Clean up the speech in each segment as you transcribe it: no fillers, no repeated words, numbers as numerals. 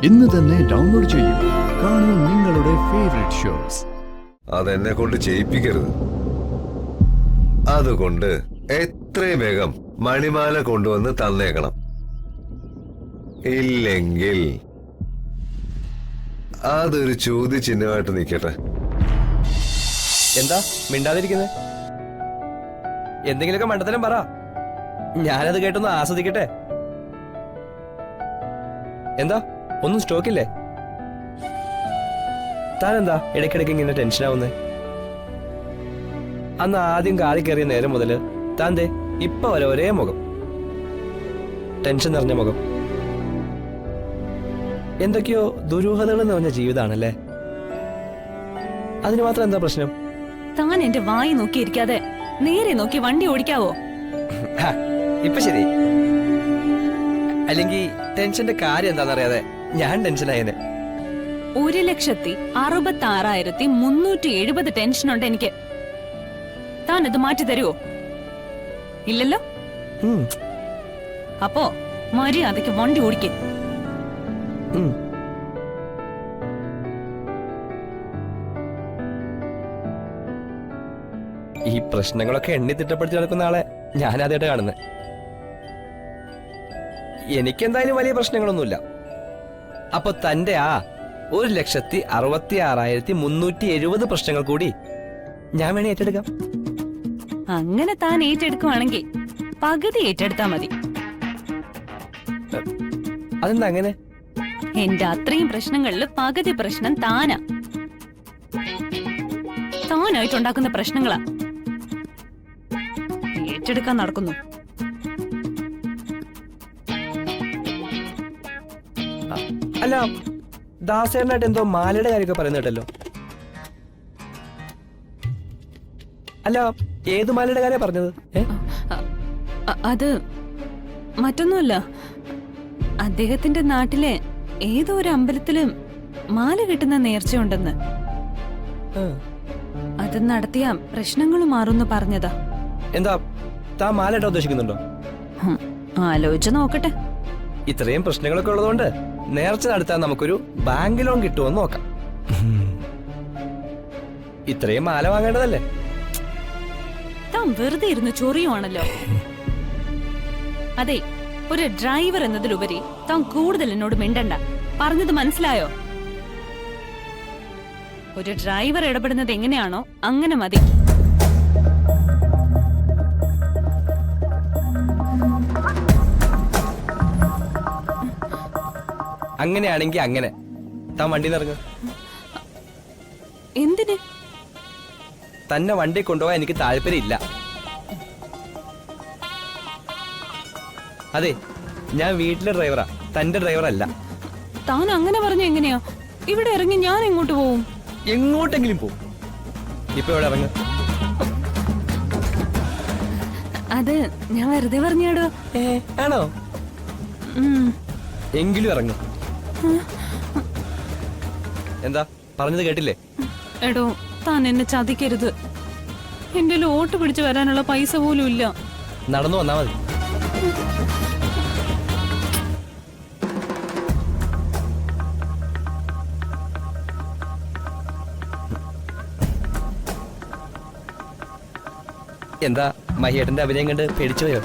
ഇന്ന് തന്നെ ഡൗൺലോഡ് ചെയ്യൂ. കാണൂ നിങ്ങളുടെ ഫേവറേറ്റ് ഷോസ്. അതെന്നെ കൊണ്ട് ചെയ്യിപ്പിക്കരുത്. അതുകൊണ്ട് എത്രയും വേഗം മണിമാല കൊണ്ടുവന്ന് തന്നേക്കണം. ഇല്ലെങ്കിൽ അതൊരു ചോദ്യചിഹ്നമായിട്ട് നിൽക്കട്ടെ. എന്താ മിണ്ടാതിരിക്കുന്നത്? എന്തെങ്കിലുമൊക്കെ മണ്ടത്തരം പറ, ഞാനത് കേട്ടൊന്ന് ആസ്വദിക്കട്ടെ. എന്താ ഒന്നും സ്റ്റോക്കില്ലേ? താൻ എന്താ ഇടയ്ക്കിടയ്ക്ക് ഇങ്ങനെ ടെൻഷനാവുന്നേ? അന്ന് ആദ്യം കാറി കയറിയ നേരം മുതല് താൻ ദേ ഇപ്പൊ വരെ ഒരേ മുഖം, ടെൻഷൻ നിറഞ്ഞ മുഖം. എന്തൊക്കെയോ ദുരൂഹതകൾ നിറഞ്ഞ ജീവിതമാണല്ലേ? അതിന് മാത്രം എന്താ പ്രശ്നം? താൻ എന്റെ വായി നോക്കിയിരിക്കാതെ നേരെ നോക്കി വണ്ടി ഓടിക്കാവോ? ഇപ്പൊ ശരി. അല്ലെങ്കിൽ ടെൻഷന്റെ കാര്യം എന്താണെന്നറിയാതെ ഞാൻ ടെൻഷനായേനെ. 1,66,370 ടെൻഷനുണ്ട് എനിക്ക്. താൻ അത് മാറ്റി തരുവോ? ഇല്ലല്ലോ. അപ്പോ മര്യാദയ്ക്ക് വണ്ടി ഓടിക്കേ. ഈ പ്രശ്നങ്ങളൊക്കെ എണ്ണി തിട്ടപ്പെടുത്തി നടക്കുന്ന ആളെ ഞാനാദ്യമായിട്ട് കാണുന്നത്. എനിക്കെന്തായാലും വലിയ പ്രശ്നങ്ങളൊന്നുമില്ല. അപ്പൊ തന്റെ ആ 1,66,370 പ്രശ്നങ്ങൾ കൂടി ഞാൻ വേണേ ഏറ്റെടുക്കാം. അങ്ങനെ താൻ ഏറ്റെടുക്കുവാണെങ്കിൽ പകുതി ഏറ്റെടുത്താ മതി. അതെന്താ അങ്ങനെ? എന്റെ അത്രയും പ്രശ്നങ്ങളില് പകുതി പ്രശ്നം താനാ. താനായിട്ടുണ്ടാക്കുന്ന പ്രശ്നങ്ങളാ ഏറ്റെടുക്കാൻ നടക്കുന്നു. അല്ല, ദാസേനായിട്ട് എന്തോ മാലയുടെ കാര്യമൊക്കെ പറയുന്ന കേട്ടല്ലോ. അല്ല, ഏത് മാലയുടെ കാര്യം പറഞ്ഞത്? അത് മറ്റൊന്നുമല്ല, അദ്ദേഹത്തിന്റെ നാട്ടിലെ ഏതോ ഒരു അമ്പലത്തില് മാല കിട്ടുന്ന നേർച്ചയുണ്ടെന്ന്. അത് നടത്തിയ പ്രശ്നങ്ങൾ മാറുന്നു പറഞ്ഞതാ. എന്താ താൻ മാലയുടെ ഉദ്ദേശിക്കുന്നുണ്ടോ? ആലോചിച്ച് നോക്കട്ടെ. ഇത്രയും പ്രശ്നങ്ങളൊക്കെ ഉള്ളതുകൊണ്ട് നേർച്ച നടത്താൻ നമുക്കൊരു ബാങ്ക് ലോൺ കിട്ടുമെന്ന് നോക്കാം. ഇത്രയും മാല വാങ്ങേണ്ടതല്ലേ? താൻ വെറുതെ ഇരുന്ന് ചൊറിയുവാണല്ലോ. അതെ, ഒരു ഡ്രൈവർ എന്നതിലുപരി താൻ കൂടുതൽ എന്നോട് മിണ്ടണ്ട. പറഞ്ഞത് മനസ്സിലായോ? ഒരു ഡ്രൈവർ ഇടപെടുന്നത് എങ്ങനെയാണോ അങ്ങനെ മതി. അങ്ങനെയാണെങ്കിൽ അങ്ങനെ താൻ വണ്ടി നിറങ്ങ. എന്തിന്? തന്നെ വണ്ടി കൊണ്ടുപോകാൻ എനിക്ക് താല്പര്യമില്ല. അതെ, ഞാൻ വീട്ടിലെ ഡ്രൈവറാ, തന്റെ ഡ്രൈവറല്ല. താൻ അങ്ങനെ പറഞ്ഞ എങ്ങനെയാ? ഇവിടെ ഇറങ്ങി ഞാൻ എങ്ങോട്ട് പോവും? എങ്ങോട്ടെങ്കിലും പോവും. ഇപ്പൊ ഇവിടെ ഇറങ്ങ. അത് ഞാൻ വെറുതെ പറഞ്ഞാടോ. ആണോ? എങ്കിലും ഇറങ്ങ. എന്താ പറഞ്ഞത് കേട്ടില്ലേ? എടോ, താൻ എന്നെ ചതിക്കരുത്. എന്റെ ഓട്ട് പിടിച്ചു വരാനുള്ള പൈസ പോലും ഇല്ല. നടന്നു വന്നാ മതി. എന്താ മഹിയേട്ടന്റെ അഭിനയം കണ്ട് പേടിച്ചുപോയോ?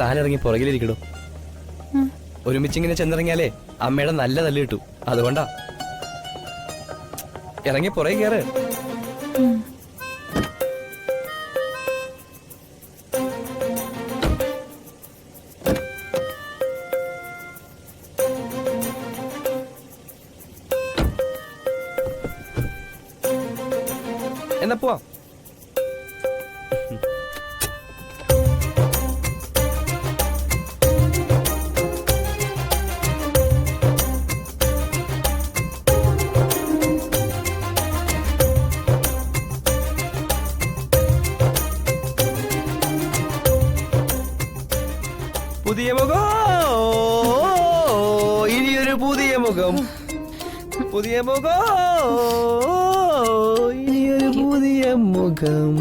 താനിറങ്ങി പുറകിലിരിക്കടോ. ഒരുമിച്ചിങ്ങനെ ചെന്നിറങ്ങിയാലേ അമ്മയുടെ നല്ല തല്ല് കിട്ടു. അതുകൊണ്ടാ. ഇറങ്ങി പുറകെ കയറ്. എന്നാ പോവാം. പുതിയ മുഖം, ഇനിയൊരു പുതിയ മുഖം, പുതിയ മുഖം, ഇനിയൊരു പുതിയ മുഖം.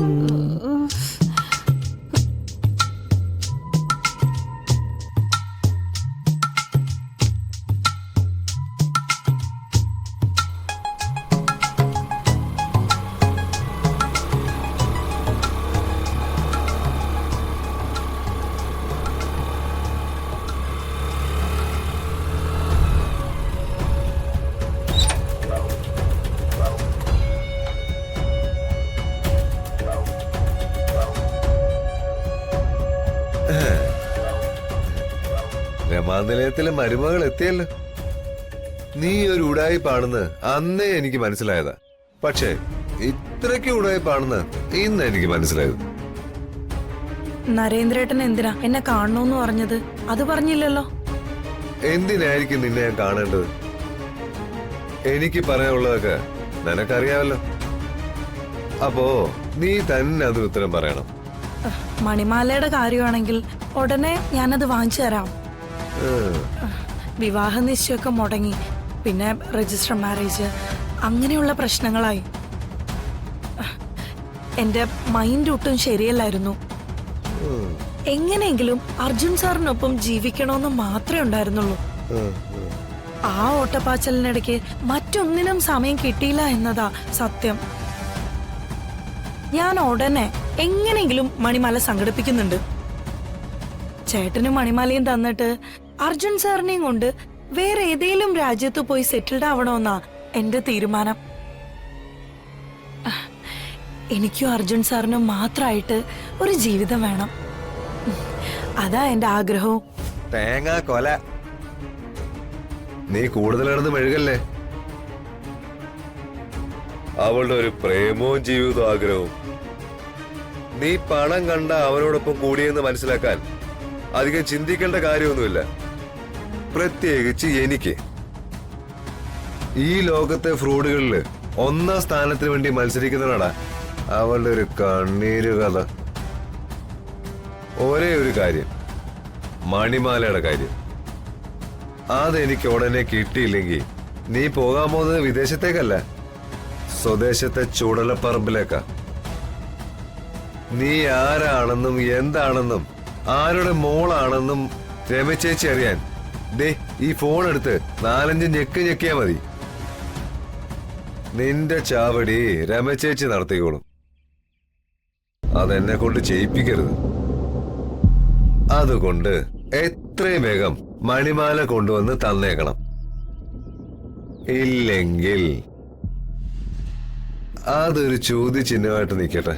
രമാനിലയത്തിലെ മരുമകൾ എത്തിയല്ലോ. നീ ഒരു ഉടായിപ്പാണെന്ന് അന്നേ എനിക്ക് മനസ്സിലായതാ. പക്ഷേ ഇത്രയ്ക്ക് ഉടായിപ്പാണെന്ന് ഇന്ന് എനിക്ക് മനസ്സിലായത്. നരേന്ദ്രേട്ടൻ എന്തിനാ എന്നെ കാണണോന്ന് പറഞ്ഞത്? അത് പറഞ്ഞില്ലല്ലോ. എന്തിനായിരിക്കും നിന്നെ ഞാൻ കാണേണ്ടത്? എനിക്ക് പറയാനുള്ളതൊക്കെ നിനക്കറിയാമല്ലോ. അപ്പോ നീ തന്നെ അതിന് ഉത്തരം പറയണം. മണിമാലയുടെ കാര്യമാണെങ്കിൽ ഉടനെ ഞാനത് വാങ്ങിച്ചു തരാം. വിവാഹ നിശ്ചയമൊക്കെ മുടങ്ങി, പിന്നെ രജിസ്റ്റർ മാരേജ്, അങ്ങനെയുള്ള പ്രശ്നങ്ങളായി. എന്റെ മൈൻഡ് ഒട്ടും ശരിയല്ലായിരുന്നു. എങ്ങനെയെങ്കിലും അർജുൻ സാറിനൊപ്പം ജീവിക്കണമെന്ന് മാത്രമേ ഉണ്ടായിരുന്നുള്ളൂ. ആ ഓട്ടപ്പാച്ചലിനിടയ്ക്ക് മറ്റൊന്നിനും സമയം കിട്ടിയില്ല എന്നതാ സത്യം. ഞാൻ ഉടനെ എങ്ങനെയെങ്കിലും മണിമാല സംഘടിപ്പിക്കുന്നുണ്ട്. ചേട്ടനും മണിമാലയും തന്നിട്ട് അർജുൻ സാറിനെയും കൊണ്ട് വേറെ ഏതെങ്കിലും രാജ്യത്ത് പോയി സെറ്റിൽഡ് ആവണമെന്നാ എന്റെ തീരുമാനം. എനിക്കും അർജുൻ സാറിനും മാത്രമായിട്ട് ഒരു ജീവിതം വേണം. അതാ എന്റെ ആഗ്രഹവും. തേങ്ങാ കൊല. നീ കൂടുതൽ കിടന്ന് മെഴുകല്ലേ. അവളുടെ ഒരു പ്രേമവും ജീവിതവും ആഗ്രഹവും. നീ പണം കണ്ട അവനോടൊപ്പം കൂടിയെന്ന് മനസ്സിലാക്കാൻ അധികം ചിന്തിക്കേണ്ട കാര്യമൊന്നുമില്ല. പ്രത്യേകിച്ച് എനിക്ക്. ഈ ലോകത്തെ ഫ്രോഡുകളില് 1ാം സ്ഥാനത്തിന് വേണ്ടി മത്സരിക്കുന്നവനാടാ അവളുടെ ഒരു കണ്ണീര് കഥ. ഒരേ ഒരു കാര്യം, മണിമാലയുടെ കാര്യം. അതെനിക്ക് ഉടനെ കിട്ടിയില്ലെങ്കിൽ നീ പോകാൻ പോകുന്നത് വിദേശത്തേക്കല്ല, സ്വദേശത്തെ ചുടലപ്പറമ്പിലേക്കാ. നീ ആരാണെന്നും എന്താണെന്നും ആരുടെ മോളാണെന്നും രമചേച്ചി അറിയാൻ ദേ ഈ ഫോൺ എടുത്ത് 4-5 ഞെക്കിയാ മതി. നിന്റെ ചാവടി രമചേച്ചി നടത്തിക്കോളും. അതെന്നെ കൊണ്ട് ചെയ്യിപ്പിക്കരുത്. അതുകൊണ്ട് എത്രയും വേഗം മണിമാല കൊണ്ടുവന്ന് തന്നേക്കണം. ഇല്ലെങ്കിൽ അതൊരു ചോദ്യചിഹ്നമായിട്ട് നിൽക്കട്ടെ.